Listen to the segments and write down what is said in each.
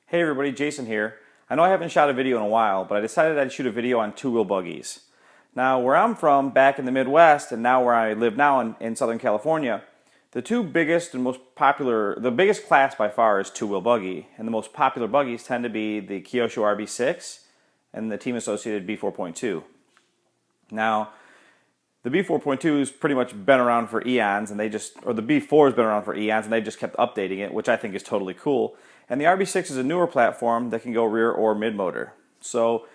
Hey everybody, Jason here. I know I haven't shot a video in a while, but I decided I'd shoot a video on two-wheel buggies. Now, where I'm from, back in the Midwest, and now where I live now in Southern California, the two biggest and most popular, the biggest class by far is two-wheel buggy, and the most popular buggies tend to be the Kyosho RB6 and the team-associated B4.2. Now, the B4.2 has pretty much been around for eons, and the B4 has been around for eons, and they just kept updating it, which I think is totally cool. And the RB6 is a newer platform that can go rear or mid-motor. So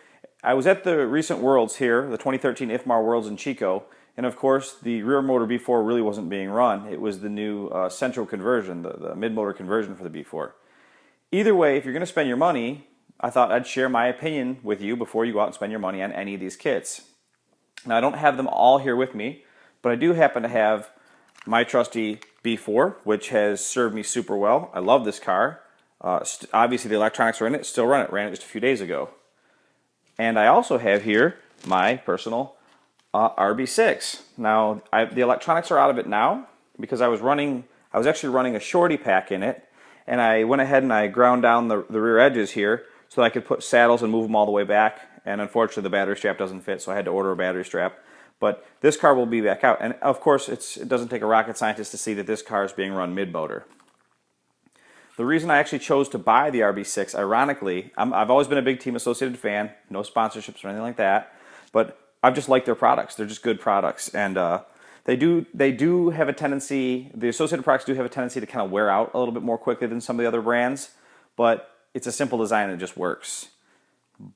I was at the recent Worlds here, the 2013 IFMAR Worlds in Chico, and of course the rear motor B4 really wasn't being run. It was the new central conversion, the mid-motor conversion for the B4. Either way, if you're going to spend your money, I thought I'd share my opinion with you before you go out and spend your money on any of these kits. Now, I don't have them all here with me, but I do happen to have my trusty B4, which has served me super well. I love this car. Obviously, the electronics are in it, still run it, ran it just a few days ago. And I also have here my personal RB6. Now, the electronics are out of it now because I was actually running a shorty pack in it, and I went ahead and I ground down the rear edges here so that I could put saddles and move them all the way back. And unfortunately, the battery strap doesn't fit, so I had to order a battery strap. But this car will be back out. And of course, it doesn't take a rocket scientist to see that this car is being run mid-motor. The reason I actually chose to buy the RB6, ironically, I've always been a big Team Associated fan, no sponsorships or anything like that, but I've just liked their products. They're just good products. And they do have a tendency, the Associated products do have a tendency to kind of wear out a little bit more quickly than some of the other brands, but it's a simple design and it just works.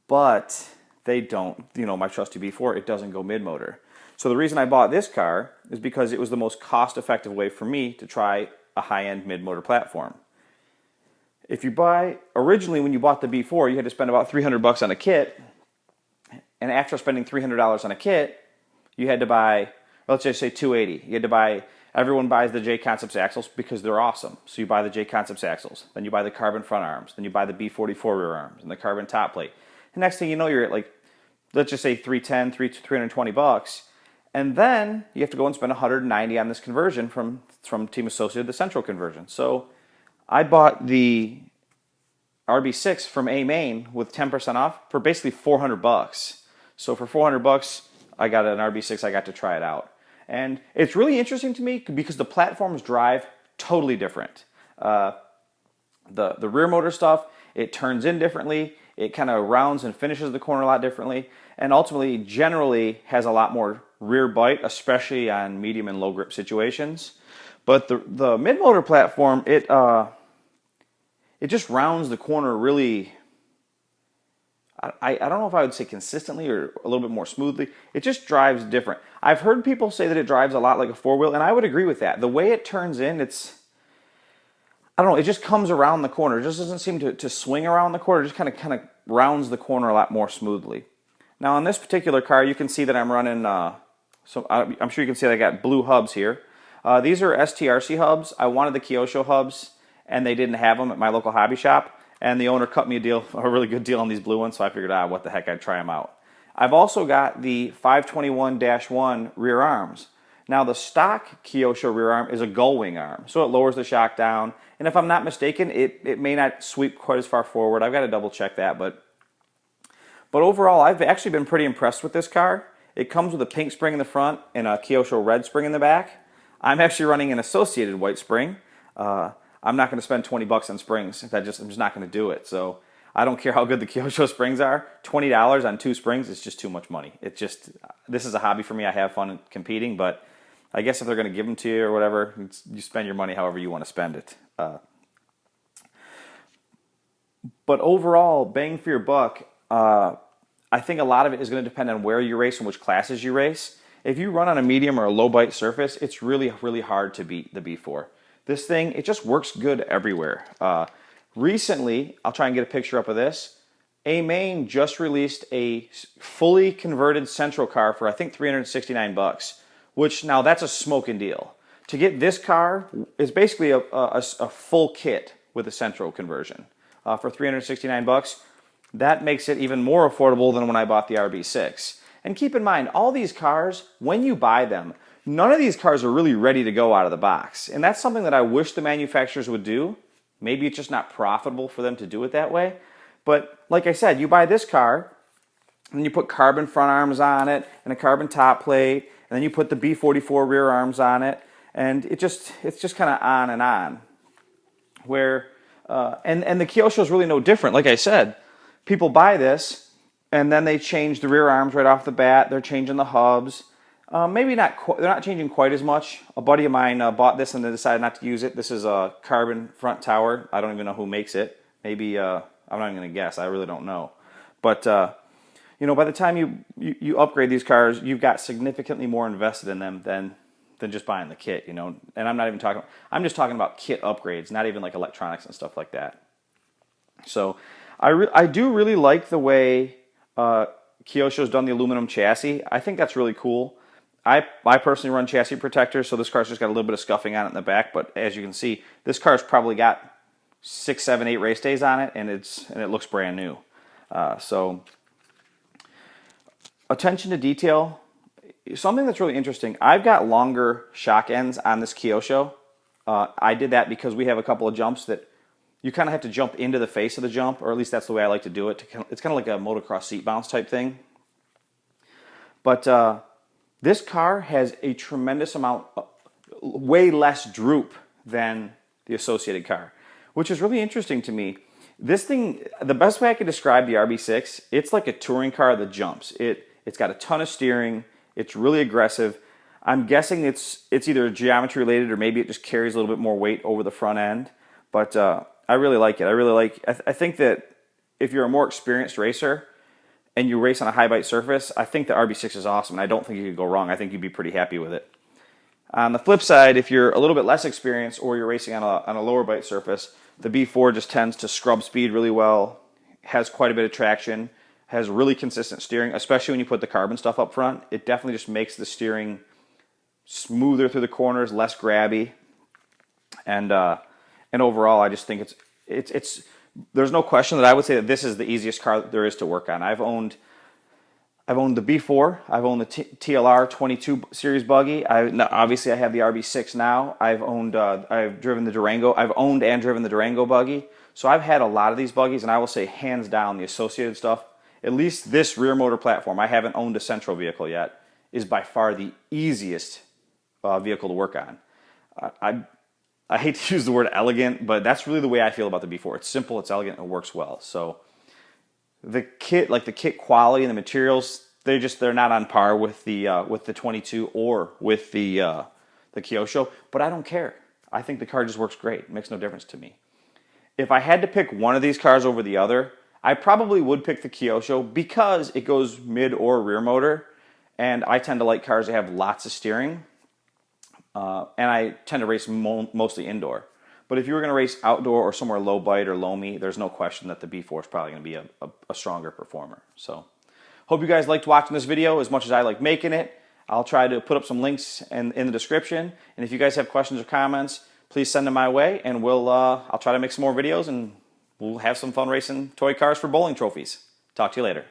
But they don't, my trusty B4, it doesn't go mid-motor. So the reason I bought this car is because it was the most cost-effective way for me to try a high-end mid-motor platform. If you originally when you bought the B4, you had to spend about $300 on a kit, and after spending $300 on a kit, you had to buy, let's just say $280. You had to buy, everyone buys the J-Concepts axles because they're awesome. So you buy the J-Concepts axles, then you buy the carbon front arms, then you buy the B44 rear arms and the carbon top plate. And next thing you know, you're at let's just say $320, and then you have to go and spend $190 on this conversion from Team Associated, the central conversion. So I bought the RB6 from A-Main with 10% off for basically $400. So for $400, I got an RB6. I got to try it out, and it's really interesting to me because the platforms drive totally different. The rear motor stuff, it turns in differently. It kind of rounds and finishes the corner a lot differently, and ultimately, generally, has a lot more rear bite, especially on medium and low grip situations. But the mid-motor platform, it just rounds the corner really, I don't know if I would say consistently or a little bit more smoothly. It just drives different. I've heard people say that it drives a lot like a four-wheel, and I would agree with that. The way it turns in, I don't know, it just comes around the corner. It just doesn't seem to swing around the corner. It just kind of rounds the corner a lot more smoothly. Now, on this particular car, you can see that I'm running, I'm sure you can see that I got blue hubs here. These are STRC hubs. I wanted the Kyosho hubs, and they didn't have them at my local hobby shop. And the owner cut me a really good deal on these blue ones, so I figured, what the heck, I'd try them out. I've also got the 521-1 rear arms. Now, the stock Kyosho rear arm is a gull wing arm, so it lowers the shock down. And if I'm not mistaken, it may not sweep quite as far forward. I've got to double check that, but overall, I've actually been pretty impressed with this car. It comes with a pink spring in the front and a Kyosho red spring in the back. I'm actually running an associated white spring. I'm not going to spend $20 on springs. I'm just not going to do it. So I don't care how good the Kyosho springs are. $20 on 2 springs is just too much money. This is a hobby for me. I have fun competing, but I guess if they're going to give them to you or whatever, you spend your money however you want to spend it. But overall, bang for your buck, I think a lot of it is going to depend on where you race and which classes you race. If you run on a medium or a low bite surface, it's really, really hard to beat the B4. This thing, it just works good everywhere. Recently, I'll try and get a picture up of this. A-Main just released a fully converted central car for I think $369, which now that's a smoking deal. To get this car is basically a full kit with a central conversion for $369. That makes it even more affordable than when I bought the RB6. And keep in mind, all these cars, when you buy them, none of these cars are really ready to go out of the box. And that's something that I wish the manufacturers would do. Maybe it's just not profitable for them to do it that way. But like I said, you buy this car, and you put carbon front arms on it and a carbon top plate, and then you put the B44 rear arms on it, and it's just kind of on and on. Where and the Kyosho is really no different. Like I said, people buy this and then they change the rear arms right off the bat. They're changing the hubs. Maybe not. They're not changing quite as much. A buddy of mine bought this and they decided not to use it. This is a carbon front tower. I don't even know who makes it. Maybe I'm not even gonna guess. I really don't know. But by the time you upgrade these cars, you've got significantly more invested in them than just buying the kit. And I'm not even talking. I'm just talking about kit upgrades, not even like electronics and stuff like that. So I do really like the way Kyosho's done the aluminum chassis. I think that's really cool. I personally run chassis protectors, so this car's just got a little bit of scuffing on it in the back, but as you can see, this car's probably got 6, 7, 8 race days on it, and it looks brand new. So attention to detail, something that's really interesting. I've got longer shock ends on this Kyosho. I did that because we have a couple of jumps that you kind of have to jump into the face of the jump, or at least that's the way I like to do it. It's kind of like a motocross seat bounce type thing. But this car has a tremendous amount, way less droop than the associated car, which is really interesting to me. This thing, the best way I could describe the RB6, it's like a touring car that jumps. It's got a ton of steering. It's really aggressive. I'm guessing it's either geometry related or maybe it just carries a little bit more weight over the front end. But I really like it. I think that if you're a more experienced racer and you race on a high bite surface, I think the RB6 is awesome, and I don't think you could go wrong. I think you'd be pretty happy with it. On the flip side, if you're a little bit less experienced or you're racing on a lower bite surface, the B4 just tends to scrub speed really well, has quite a bit of traction, has really consistent steering, especially when you put the carbon stuff up front. It definitely just makes the steering smoother through the corners, less grabby, and overall, I just think it's. There's no question that I would say that this is the easiest car that there is to work on. I've owned the B4. I've owned the TLR 22 series buggy. Obviously, I have the RB6 now. I've driven the Durango. I've owned and driven the Durango buggy. So I've had a lot of these buggies, and I will say hands down, the associated stuff, at least this rear motor platform, I haven't owned a central vehicle yet, is by far the easiest vehicle to work on. I hate to use the word elegant, but that's really the way I feel about the B4. It's simple, it's elegant, and it works well. So the kit quality and the materials, they're not on par with the 22 or with the Kyosho, but I don't care. I think the car just works great. It makes no difference to me. If I had to pick one of these cars over the other, I probably would pick the Kyosho because it goes mid or rear motor, and I tend to like cars that have lots of steering. And I tend to race mostly indoor. But if you were going to race outdoor or somewhere low bite or low me, there's no question that the B4 is probably going to be a stronger performer. So, hope you guys liked watching this video as much as I like making it. I'll try to put up some links in the description. And if you guys have questions or comments, please send them my way, and I'll try to make some more videos, and we'll have some fun racing toy cars for bowling trophies. Talk to you later.